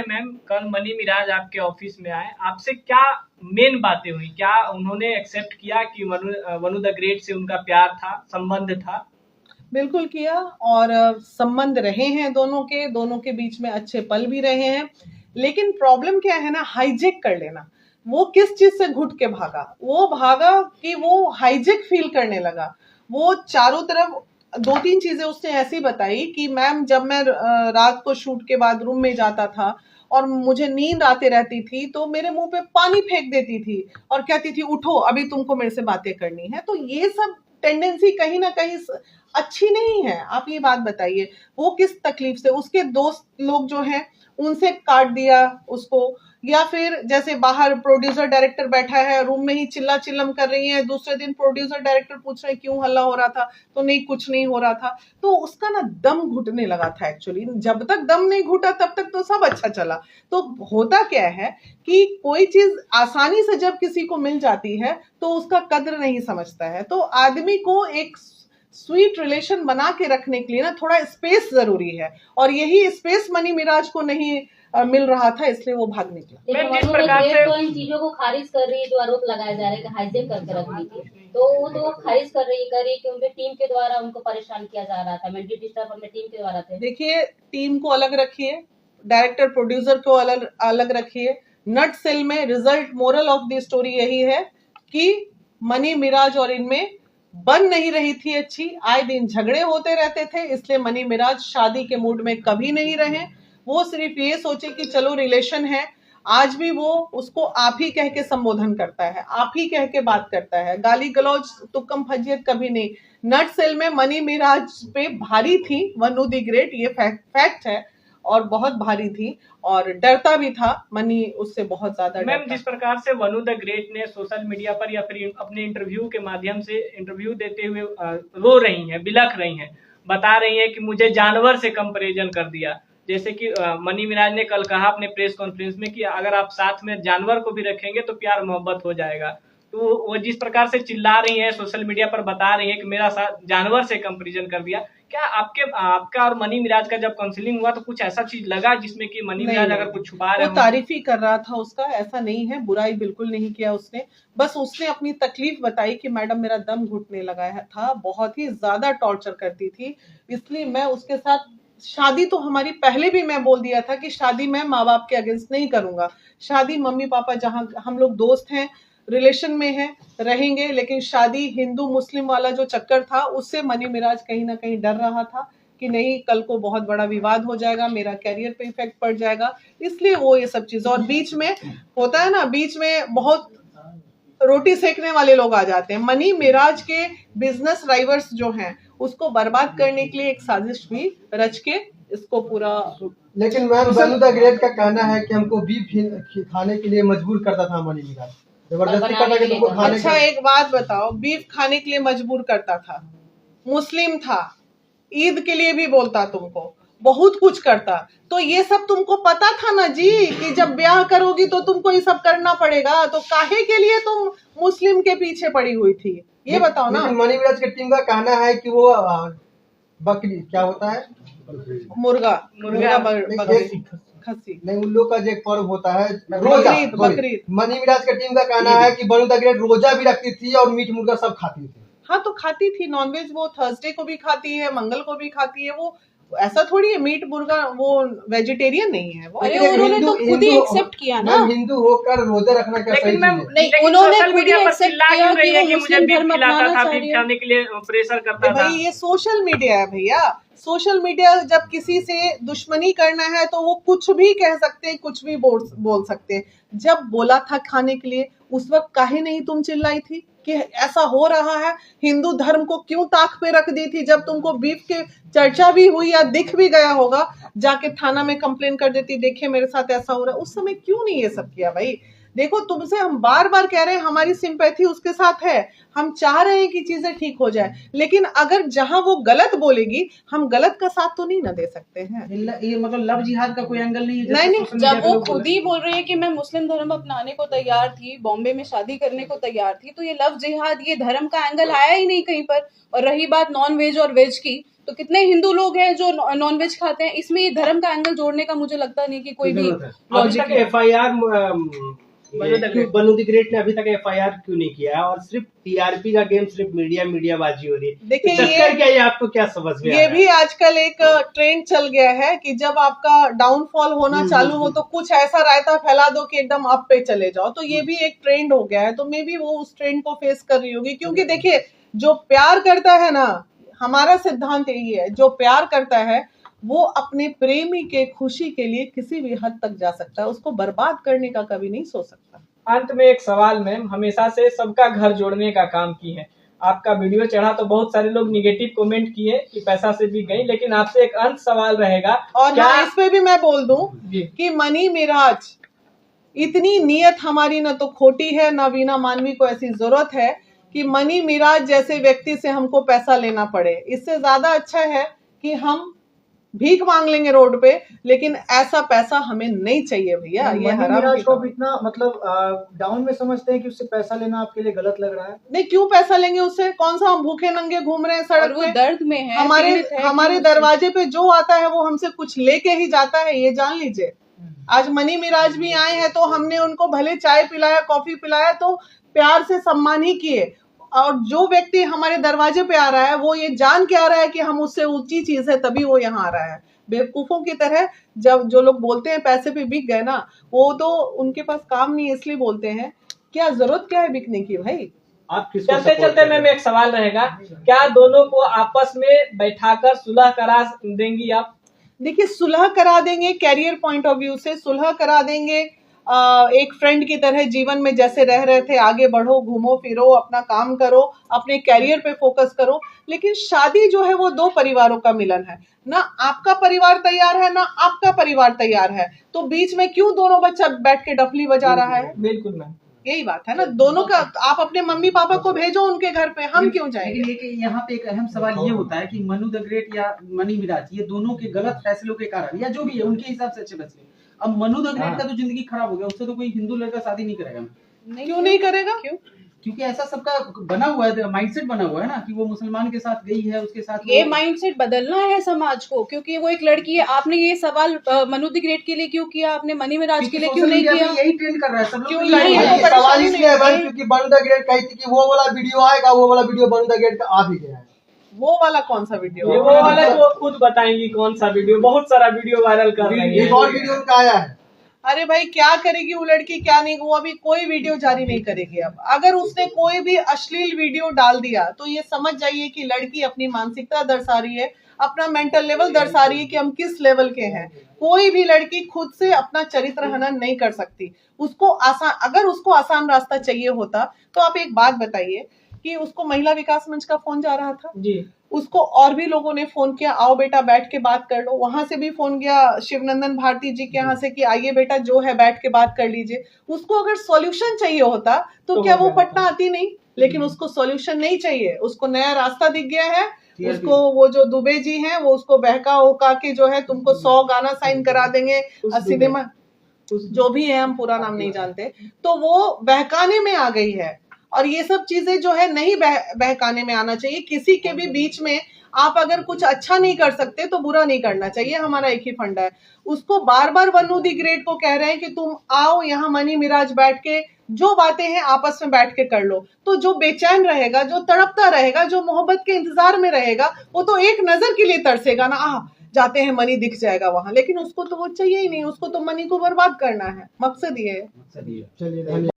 Ma'am, कल money Miraj आपके office में आए, आपसे क्या मेन बातें हुई? क्या उन्होंने एक्सेप्ट किया कि वनु द ग्रेट से उनका प्यार था, संबंध था? बिल्कुल किया, और संबंध रहे हैं दोनों के बीच में अच्छे पल भी रहे हैं। लेकिन प्रॉब्लम क्या है ना, हाईजेक कर लेना। वो किस चीज से घुट के भागा? वो भागा कि वो हाईजेक फील करने लगा। वो चारों तरफ दो तीन चीजें उसने ऐसी बताई कि मैम, जब मैं रात को शूट के बाद रूम में जाता था और मुझे नींद आते रहती थी तो मेरे मुंह पे पानी फेंक देती थी और कहती थी उठो, अभी तुमको मेरे से बातें करनी है। तो ये सब टेंडेंसी कहीं ना कहीं अच्छी नहीं है। आप ये बात बताइए, वो किस तकलीफ से, उसके दोस्त लोग जो हैं उनसे काट दिया उसको, या फिर जैसे बाहर प्रोड्यूसर डायरेक्टर बैठा है, रूम में ही चिल्ला चिल्लम कर रही है, दूसरे दिन प्रोड्यूसर डायरेक्टर पूछ रहे हैं क्यों हल्ला हो रहा था, तो नहीं कुछ नहीं हो रहा था। तो उसका ना दम घुटने लगा था एक्चुअली। जब तक दम नहीं घुटा तब तक तो सब अच्छा चला। तो होता क्या है कि कोई चीज आसानी से जब किसी को मिल जाती है तो उसका कद्र नहीं समझता है। तो आदमी को एक स्वीट रिलेशन बना के रखने के लिए ना थोड़ा स्पेस जरूरी है, और यही स्पेस मनी मिराज को नहीं मिल रहा था, इसलिए वो भाग निकला। जिस प्रकार से तो इन चीजों को खारिज कर रही है, जो आरोप लगाए जा रहे हैं कि हाईजेक करके रख ली थी, तो वो तो खारिज कर रही है कि उनके टीम के द्वारा उनको परेशान किया जा रहा था, मेंटली डिस्टर्ब अपने टीम के द्वारा थे। देखिए, टीम को अलग रखिए, डायरेक्टर प्रोड्यूसर को अलग रखिए। नट सेल में result, moral of the story यही है कि मनी मिराज और इनमें बन नहीं रही थी अच्छी, आए दिन झगड़े होते रहते थे, इसलिए मनी मिराज शादी के मूड में कभी नहीं रहे। वो सिर्फ ये सोचे कि चलो रिलेशन है। आज भी वो उसको आप ही कह के संबोधन करता है, आप ही कह के बात करता है, गाली गलौज तुक्कम फजियत कभी नहीं। नट सेल में मनी मिराज पे भारी थी वनु द ग्रेट, ये फैक्ट है, और बहुत भारी थी, और डरता भी था मनी उससे बहुत ज्यादा। मैम, जिस प्रकार से वनु द ग्रेट ने सोशल मीडिया पर या फिर अपने इंटरव्यू के माध्यम से इंटरव्यू देते हुए रो रही हैं, बिलख रही हैं, बता रही हैं कि मुझे जानवर से कंपैरिजन कर दिया। जैसे कि मनी मिराज ने कल कहा अपने प्रेस कॉन्फ्रेंस में कि अगर आप साथ में जानवर को भी रखेंगे तो प्यार मोहब्बत हो जाएगा। तो वो जिस प्रकार से चिल्ला रही हैं, सोशल मीडिया पर बता रही हैं कि मेरा साथ जानवर से कंपैरिजन कर दिया, क्या आपका और मनी मिराज का जब काउंसलिंग हुआ तो कुछ ऐसा चीज लगा जिसमें कि मनी मिराज अगर कुछ छुपा रहे? वो तारीफ ही कर रहा था उसका, ऐसा नहीं है, बुराई बिल्कुल नहीं किया उसने। बस उसने अपनी तकलीफ बताई कि मैडम मेरा दम घुटने लगा था, बहुत ही ज्यादा टॉर्चर करती थी, इसलिए मैं उसके साथ शादी, तो हमारी पहले भी मैं बोल दिया था कि शादी मैं माँ बाप के अगेंस्ट नहीं करूंगा। शादी मम्मी पापा, जहाँ हम लोग दोस्त हैं, रिलेशन में हैं, रहेंगे, लेकिन शादी हिंदू मुस्लिम वाला जो चक्कर था उससे मनी मिराज कहीं ना कहीं डर रहा था कि नहीं कल को बहुत बड़ा विवाद हो जाएगा, मेरा कैरियर पे इफेक्ट पड़ जाएगा, इसलिए वो ये सब चीज। और बीच में होता है ना, बीच में बहुत रोटी सेकने वाले लोग आ जाते हैं। मनी मिराज के बिजनेस राइवल्स जो हैं उसको बर्बाद करने के लिए एक साजिश भी रच के इसको पूरा। लेकिन मैम, वनु द ग्रेट का कहना है कि हमको बीफ खाने के लिए मजबूर करता था मनी मिराज, जबरदस्ती करता कि तुमको खाने। अच्छा, एक बात बताओ, बीफ खाने के लिए मजबूर करता था, मुस्लिम था, ईद के लिए भी बोलता तुमको, बहुत कुछ करता, तो ये सब तुमको पता था ना जी कि जब ब्याह करोगी तो तुमको ये सब करना पड़ेगा, तो काहे के लिए तुम मुस्लिम के पीछे पड़ी हुई थी, ये बताओ ना। मनी मिराज की टीम का कहना है कि वो बकरी क्या होता है, मुर्गा खस्सी नहीं, उन लोग का जो एक पर्व होता है रोजा, बकरीद। मनी मिराज की टीम का कहना है कि वनु द ग्रेट रोजा भी रखती थी और मीट मुर्गा सब खाती थी। हाँ, तो खाती थी नॉनवेज, वो थर्सडे को भी खाती है, मंगल को भी खाती है, वो ऐसा थोड़ी है मीट मुर्गा, वो वेजिटेरियन नहीं है वो। अरे उन्होंने तो खुद ही एक्सेप्ट किया ना, हिंदू होकर रोजा रखना क्या सही नहीं, उन्होंने खुद ही एक्सेप्ट किया कि वो मुस्लिम धर्म अपनाना चाह रही है, के लिए प्रेशर करता था। भाई ये सोशल मीडिया है भैया, सोशल मीडिया जब किसी से दुश्मनी करना है तो वो कुछ भी कह सकते हैं, कुछ भी बोल सकते हैं। जब बोला था खाने के लिए उस वक्त काहे नहीं तुम चिल्लाई थी कि ऐसा हो रहा है, हिंदू धर्म को क्यों ताक पे रख दी थी? जब तुमको बीफ के चर्चा भी हुई या दिख भी गया होगा, जाके थाना में कंप्लेन कर देती, देखिए मेरे साथ ऐसा हो रहा है, उस समय क्यों नहीं ये सब किया? भाई देखो, तुमसे हम बार बार कह रहे हैं हमारी सिंपैथी उसके साथ है, हम चाह रहे हैं कि चीजें ठीक हो जाए, लेकिन अगर जहां वो गलत बोलेगी हम गलत का साथ तो नहीं ना दे सकते हैं। ये मतलब लव जिहाद का कोई एंगल नहीं है? नहीं, जब वो खुद ही बोल रही है कि मैं मुस्लिम धर्म अपनाने को तैयार थी, बॉम्बे में शादी करने को तैयार थी, तो ये लव जिहाद, ये धर्म का एंगल आया ही नहीं कहीं पर। और रही बात नॉन वेज और वेज की, तो कितने हिंदू लोग हैं जो नॉनवेज खाते हैं। इसमें ये धर्म का एंगल जोड़ने का मुझे लगता नहीं कि कोई भी लॉजिक है। बनु द ग्रेट ने अभी तक FIR क्यों नहीं किया है और सिर्फ TRP का गेम, सिर्फ मीडिया बाजी हो रही है। देखिए तो चक्कर क्या है, आपको क्या समझ में ये भी आजकल एक ट्रेंड चल गया है कि जब आपका डाउनफॉल होना चालू हो तो कुछ ऐसा रायता फैला दो कि एकदम अप पे चले जाओ। तो ये भी एक ट्रेंड हो गया है, तो मे बी वो उस ट्रेंड को फेस कर रही होगी। क्योंकि देखिए जो प्यार करता है ना, हमारा सिद्धांत यही है, जो प्यार करता है वो अपने प्रेमी के खुशी के लिए किसी भी हद तक जा सकता है, उसको बर्बाद करने का कभी नहीं सोच सकता। अंत में एक सवाल मैम, हमेशा से सबका घर जोड़ने का काम की है, आपका वीडियो चढ़ा तो बहुत सारे लोग निगेटिव कमेंट किए कि पैसा से बिक गई, लेकिन आपसे एक अंत सवाल रहेगा। और क्या इस पे भी मैं बोल दूं कि मनी मिराज इतनी नीयत हमारी न तो खोटी है, ना वीना मानवी को ऐसी जरूरत है कि मनी मिराज जैसे व्यक्ति से हमको पैसा लेना पड़े। इससे ज्यादा अच्छा है कि हम भीख मांग लेंगे रोड पे, लेकिन ऐसा पैसा हमें नहीं चाहिए भैया। ये मिराज को इतना मतलब डाउन में समझते हैं कि उससे पैसा लेना आपके लिए गलत लग रहा है। नहीं, क्यों पैसा लेंगे उससे? कौन सा हम भूखे नंगे घूम रहे हैं सड़क वो पे? दर्द में है, हमारे दरवाजे पे जो आता है वो हमसे कुछ लेके ही जाता है, ये जान लीजिए। आज मनी मिराज भी आए हैं तो हमने उनको भले चाय पिलाया, कॉफी पिलाया, तो प्यार से सम्मान ही किए। और जो व्यक्ति हमारे दरवाजे पे आ रहा है वो ये जान के आ रहा है कि हम उससे ऊंची चीज है, तभी वो यहाँ आ रहा है। बेवकूफों की तरह जब जो लोग बोलते हैं पैसे पे बिक गए ना, वो तो उनके पास काम नहीं है इसलिए बोलते हैं। क्या जरूरत क्या है बिकने की भाई? आप किसको चलते चलते मैम एक सवाल रहेगा, क्या दोनों को आपस में बैठाकर सुलह करा देंगी आप? देखिए, सुलह करा देंगे, कैरियर पॉइंट ऑफ व्यू से सुलह करा देंगे। एक फ्रेंड की तरह जीवन में जैसे रह रहे थे, आगे बढ़ो, घूमो फिरो, अपना काम करो, अपने कैरियर पे फोकस करो। लेकिन शादी जो है वो दो परिवारों का मिलन है ना। आपका परिवार तैयार है ना आपका परिवार तैयार है, तो बीच में क्यों दोनों बच्चा बैठ के डफली बजा रहा है? बिल्कुल मैम, यही बात है ना। दोनों का आप अपने मम्मी पापा को भेजो उनके घर पे, हम क्यों जाएंगे? लेकिन यहाँ पे एक अहम सवाल ये होता है कि मनु द ग्रेट या मनी मिराज, ये दोनों के गलत फैसलों के कारण या जो भी है उनके हिसाब से अच्छे फैसले। अब मनु द ग्रेट का तो जिंदगी खराब हो गया, उससे तो कोई हिंदू लड़का शादी नहीं करेगा। क्यों नहीं करेगा? क्यों? क्योंकि ऐसा सबका बना हुआ है, माइंडसेट बना हुआ है ना कि वो मुसलमान के साथ गई है, उसके साथ ये माइंडसेट बदलना है समाज को। क्योंकि वो एक लड़की है। आपने ये सवाल मनु द ग्रेट के लिए क्यों किया, आपने मनी मिराज के लिए क्यों नहीं किया? यही ट्रेंड कर रहा है सब लोग। सवाल इसलिए है भाई क्योंकि बनु द ग्रेट कही थी कि वो वाला वीडियो आएगा, वो वाला वीडियो बनु द ग्रेट का आ भी गया है। वो वाला कौन सा वीडियो? वो वाला तो खुद बताएंगी कौन सा वीडियो, बहुत सारा वीडियो वायरल कर रही है। एक और वीडियो उनका आया है। अरे भाई, क्या करेगी वो लड़की, क्या नहीं, वो अभी कोई वीडियो जारी नहीं करेगी। अब अगर उसने कोई भी अश्लील वीडियो डाल दिया तो ये समझ जाइए कि लड़की अपनी मानसिकता दर्शा रही है, अपना मेंटल लेवल दर्शा रही है कि हम किस लेवल के हैं। कोई भी लड़की खुद से अपना चरित्र हनन नहीं कर सकती। उसको अगर उसको आसान रास्ता चाहिए होता तो आप एक बात बताइए कि उसको महिला विकास मंच का फोन जा रहा था जी, उसको और भी लोगों ने फोन किया, आओ बेटा बैठ के बात कर लो। वहां से भी फोन गया शिवनंदन भारती जी के यहाँ से कि आइए बेटा जो है बैठ के बात कर लीजिए। उसको अगर सॉल्यूशन चाहिए होता तो क्या वो पटना आती नहीं? लेकिन उसको सॉल्यूशन नहीं चाहिए, उसको नया रास्ता दिख गया है। उसको वो जो दुबे जी हैं वो उसको बहका होका के जो है तुमको 100 गाना साइन करा देंगे, सिनेमा जो भी है, हम पूरा नाम नहीं जानते, तो वो बहकाने में आ गई है। और ये सब चीजें जो है नहीं बहकाने में आना चाहिए। किसी के भी बीच में आप अगर कुछ अच्छा नहीं कर सकते तो बुरा नहीं करना चाहिए, हमारा एक ही फंडा है। उसको बार बार मनु द ग्रेट को कह रहे हैं कि तुम आओ यहाँ मनी मिराज बैठ के जो बातें हैं आपस में बैठ के कर लो। तो जो बेचैन रहेगा, जो तड़पता रहेगा, जो मोहब्बत के इंतजार में रहेगा, वो तो एक नजर के लिए तरसेगा ना, जाते हैं मनी दिख जाएगा वहां। लेकिन उसको तो वो चाहिए ही नहीं, उसको तो मनी को बर्बाद करना है, मकसद ये है। चलिए।